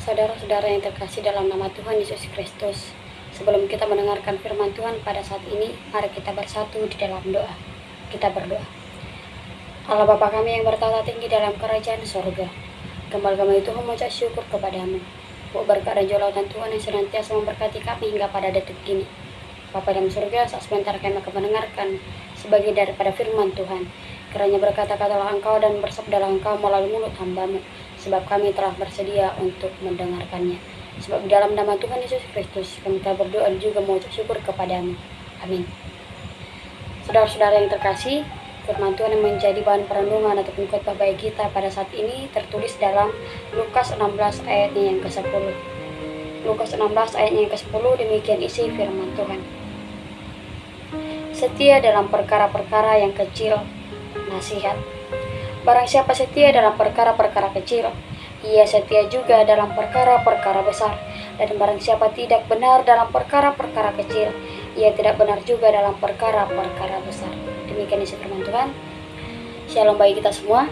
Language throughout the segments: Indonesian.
Saudara-saudara yang terkasih dalam nama Tuhan Yesus Kristus, sebelum kita mendengarkan firman Tuhan pada saat ini, mari kita bersatu di dalam doa. Kita berdoa. Allah Bapa kami yang bertata tinggi dalam kerajaan sorga, kembali kami Tuhan mengucap syukur kepadamu. Buat berkat dan jolautan Tuhan yang senantiasa memberkati kami hingga pada detik ini. Bapa dalam surga, saat sebentar kami akan mendengarkan sebagai daripada firman Tuhan. Kiranya berkata-katalah Engkau dan bersabdalah Engkau melalui mulut hamba-Mu, sebab kami telah bersedia untuk mendengarkannya. Sebab di dalam nama Tuhan Yesus Kristus kami telah berdoa dan juga mengucap syukur kepadamu. Amin. Saudara-saudara yang terkasih, firman Tuhan yang menjadi bahan perenungan ataupun khotbah bagi kita pada saat ini tertulis dalam Lukas 16 ayatnya yang ke-10. Lukas 16 ayatnya yang ke-10, demikian isi firman Tuhan. Setia dalam perkara-perkara yang kecil, nasihat. Barang siapa setia dalam perkara-perkara kecil, ia setia juga dalam perkara-perkara besar. Dan barang siapa tidak benar dalam perkara-perkara kecil, ia tidak benar juga dalam perkara-perkara besar. Demikian isi firman Tuhan. Shalom bagi kita semua.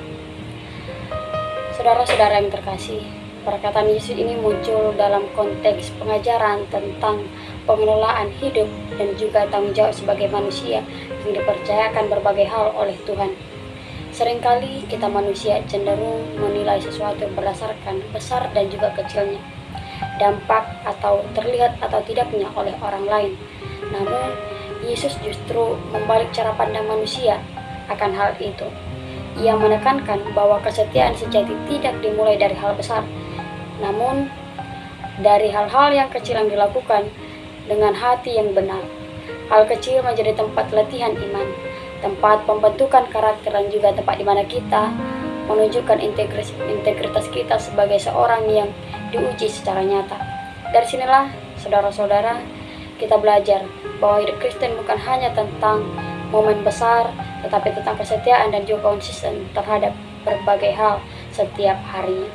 Saudara-saudara yang terkasih, perkataan Yesus ini muncul dalam konteks pengajaran tentang pengelolaan hidup dan juga tanggung jawab sebagai manusia yang dipercayakan berbagai hal oleh Tuhan. Seringkali kita manusia cenderung menilai sesuatu berdasarkan besar dan juga kecilnya, dampak atau terlihat atau tidaknya oleh orang lain. Namun, Yesus justru membalik cara pandang manusia akan hal itu. Ia menekankan bahwa kesetiaan sejati tidak dimulai dari hal besar, namun dari hal-hal yang kecil yang dilakukan dengan hati yang benar. Hal kecil menjadi tempat latihan iman, tempat pembentukan karakter, dan juga tempat di mana kita menunjukkan integritas kita sebagai seorang yang diuji secara nyata. Dari sinilah, saudara-saudara, kita belajar bahwa hidup Kristen bukan hanya tentang momen besar, tetapi tentang kesetiaan dan juga konsisten terhadap berbagai hal setiap harinya.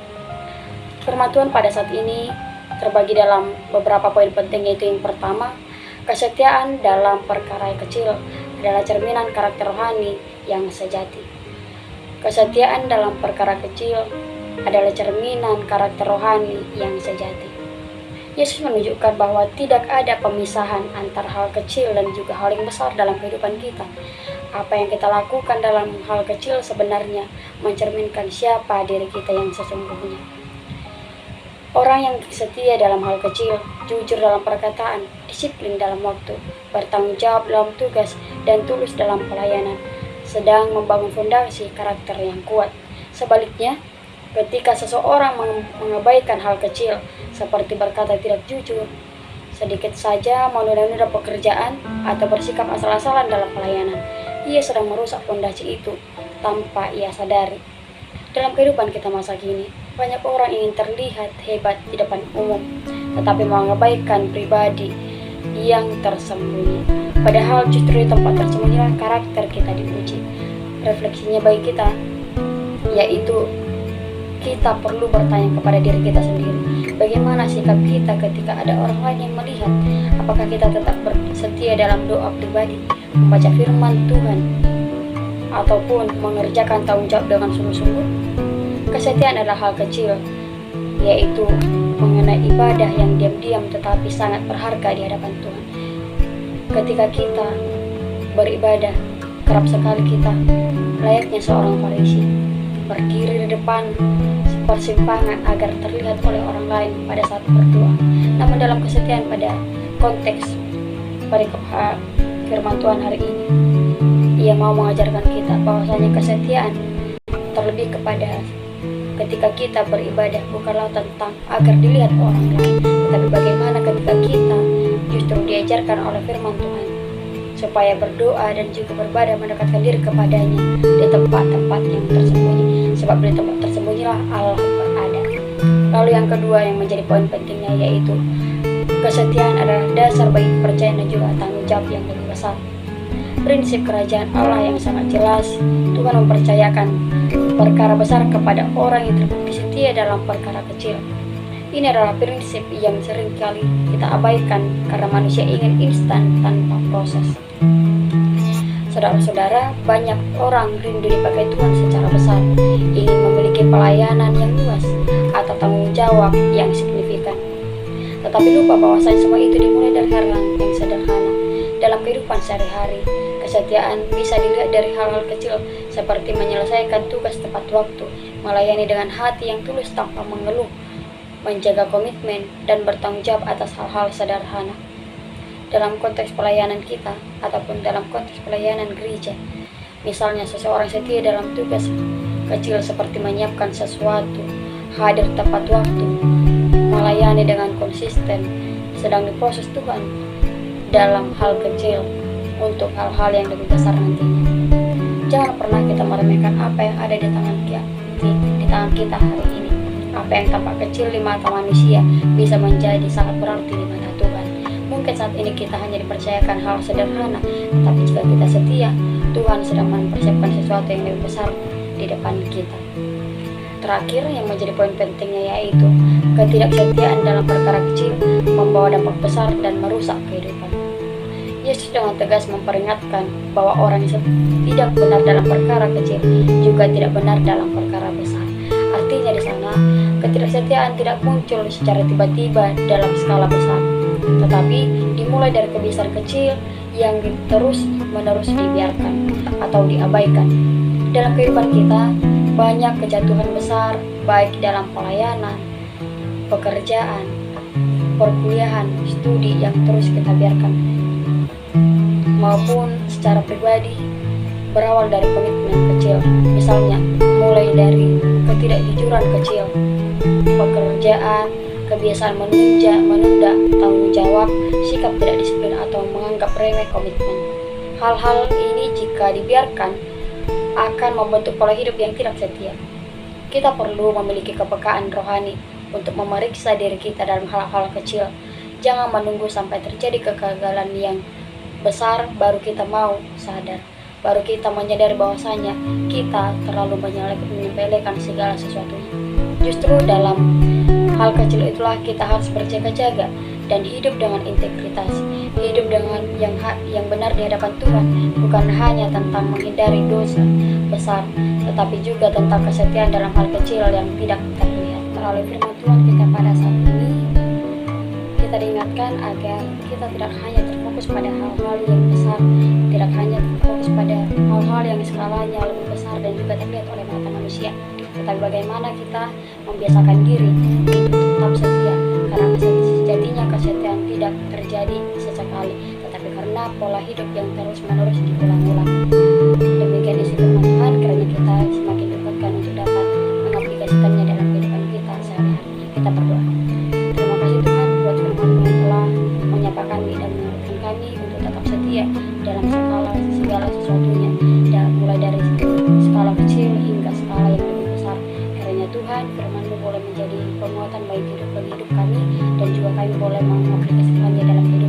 Firman Tuhan pada saat ini terbagi dalam beberapa poin penting, yaitu yang pertama, kesetiaan dalam perkara yang kecil adalah cerminan karakter rohani yang sejati. Kesetiaan dalam perkara kecil adalah cerminan karakter rohani yang sejati. Yesus menunjukkan bahwa tidak ada pemisahan antara hal kecil dan juga hal yang besar dalam kehidupan kita. Apa yang kita lakukan dalam hal kecil sebenarnya mencerminkan siapa diri kita yang sesungguhnya. Orang yang setia dalam hal kecil, jujur dalam perkataan, disiplin dalam waktu, bertanggung jawab dalam tugas, dan tulus dalam pelayanan, sedang membangun fondasi karakter yang kuat. Sebaliknya, ketika seseorang mengabaikan hal kecil, seperti berkata tidak jujur, sedikit saja menunda-nunda pekerjaan, atau bersikap asal-asalan dalam pelayanan, ia sedang merusak fondasi itu tanpa ia sadari. Dalam kehidupan kita masa kini, banyak orang ingin terlihat hebat di depan umum, tetapi mengabaikan pribadi yang tersembunyi. Padahal justru di tempat tersembunyilah karakter kita diuji. Refleksinya bagi kita, yaitu kita perlu bertanya kepada diri kita sendiri, bagaimana sikap kita ketika ada orang lain yang melihat. Apakah kita tetap setia dalam doa pribadi, membaca firman Tuhan, ataupun mengerjakan tanggung jawab dengan sungguh-sungguh? Kesetiaan adalah hal kecil, yaitu mengenai ibadah yang diam-diam tetapi sangat berharga di hadapan Tuhan. Ketika kita beribadah, kerap sekali kita layaknya seorang Farisi, berdiri di depan persimpangan agar terlihat oleh orang lain pada saat berdoa. Namun dalam kesetiaan pada konteks perikop firman Tuhan hari ini, ia mau mengajarkan kita bahwasanya kesetiaan terlebih kepada ketika kita beribadah bukanlah tentang agar dilihat orang lain, tetapi bagaimana ketika kita justru diajarkan oleh firman Tuhan supaya berdoa dan juga beribadah mendekatkan diri kepadanya di tempat-tempat yang tersembunyi, sebab di tempat tersembunyilah Allah berada. Lalu yang kedua yang menjadi poin pentingnya, yaitu kesetiaan adalah dasar bagi kepercayaan dan juga tanggung jawab yang lebih besar. Prinsip kerajaan Allah yang sangat jelas, Tuhan mempercayakan perkara besar kepada orang yang terbukti setia dalam perkara kecil. Ini adalah prinsip yang seringkali kita abaikan karena manusia ingin instan tanpa proses. Saudara-saudara, banyak orang rindu dipakai Tuhan secara besar, ingin memiliki pelayanan yang luas, atau tanggung jawab yang signifikan. Tetapi lupa bahwasanya semua itu dimulai dari hal yang sederhana. Dalam kehidupan sehari-hari, kesetiaan bisa dilihat dari hal-hal kecil seperti menyelesaikan tugas tepat waktu, melayani dengan hati yang tulus tanpa mengeluh, menjaga komitmen, dan bertanggung jawab atas hal-hal sederhana. Dalam konteks pelayanan kita, ataupun dalam konteks pelayanan gereja, misalnya seseorang setia dalam tugas kecil seperti menyiapkan sesuatu, hadir tepat waktu, melayani dengan konsisten, sedang diproses Tuhan dalam hal kecil untuk hal-hal yang lebih besar nantinya. Jangan pernah kita meremehkan apa yang ada di tangan kita hari ini. Apa yang tampak kecil di mata manusia bisa menjadi sangat berarti di mata Tuhan. Mungkin saat ini kita hanya dipercayakan hal sederhana, tapi jika kita setia, Tuhan sedang mempersiapkan sesuatu yang lebih besar di depan kita. Terakhir, yang menjadi poin pentingnya yaitu ketidaksetiaan dalam perkara kecil membawa dampak besar dan merusak kehidupan. Yesus dengan tegas memperingatkan bahwa orang yang tidak benar dalam perkara kecil juga tidak benar dalam perkara besar. Artinya di sana, ketidaksetiaan tidak muncul secara tiba-tiba dalam skala besar, tetapi dimulai dari kebiasaan kecil yang terus-menerus dibiarkan atau diabaikan. Dalam kehidupan kita, banyak kejatuhan besar, baik dalam pelayanan, pekerjaan, perkuliahan, studi yang terus kita biarkan, maupun secara pribadi, berawal dari komitmen kecil. Misalnya, mulai dari ketidakjujuran kecil, pekerjaan, kebiasaan menunda tanggung jawab, sikap tidak disiplin atau menganggap remeh komitmen. Hal-hal ini jika dibiarkan akan membentuk pola hidup yang tidak setia. Kita perlu memiliki kepekaan rohani untuk memeriksa diri kita dalam hal-hal kecil. Jangan menunggu sampai terjadi kegagalan yang besar baru kita mau sadar, baru kita menyadari bahwasanya kita terlalu menyepelekan segala sesuatunya. Justru dalam hal kecil itulah kita harus berjaga-jaga dan hidup dengan integritas, hidup dengan yang benar di hadapan Tuhan, bukan hanya tentang menghindari dosa besar, tetapi juga tentang kesetiaan dalam hal kecil yang tidak terlihat. Melalui firman Tuhan kita pada saat ini, kita diingatkan agar kita tidak hanya terfokus pada hal-hal yang besar, tidak hanya terfokus pada hal-hal yang skalanya lebih besar dan juga terlihat oleh mata manusia, tetapi bagaimana kita membiasakan diri untuk tetap setia, karena sejatinya kesetiaan tidak terjadi sesekali, tetapi karena pola hidup yang terus-menerus diulang-ulang. Demikian isi firman Tuhan, kiranya kita semakin dikuatkan untuk dapat mengaplikasikannya dalam kehidupan kita sehari-hari. Kita berdoa. Terima kasih Tuhan buat firman yang telah menyapa kami dan mengingatkan kami untuk tetap setia dalam segala sesuatunya, dan mulai dari skala kecil hingga skala yang lebih besar. Kiranya Tuhan, firman-Mu boleh menjadi penguatan bagi hidup kami, dan juga kami boleh mengaplikasikannya dalam hidup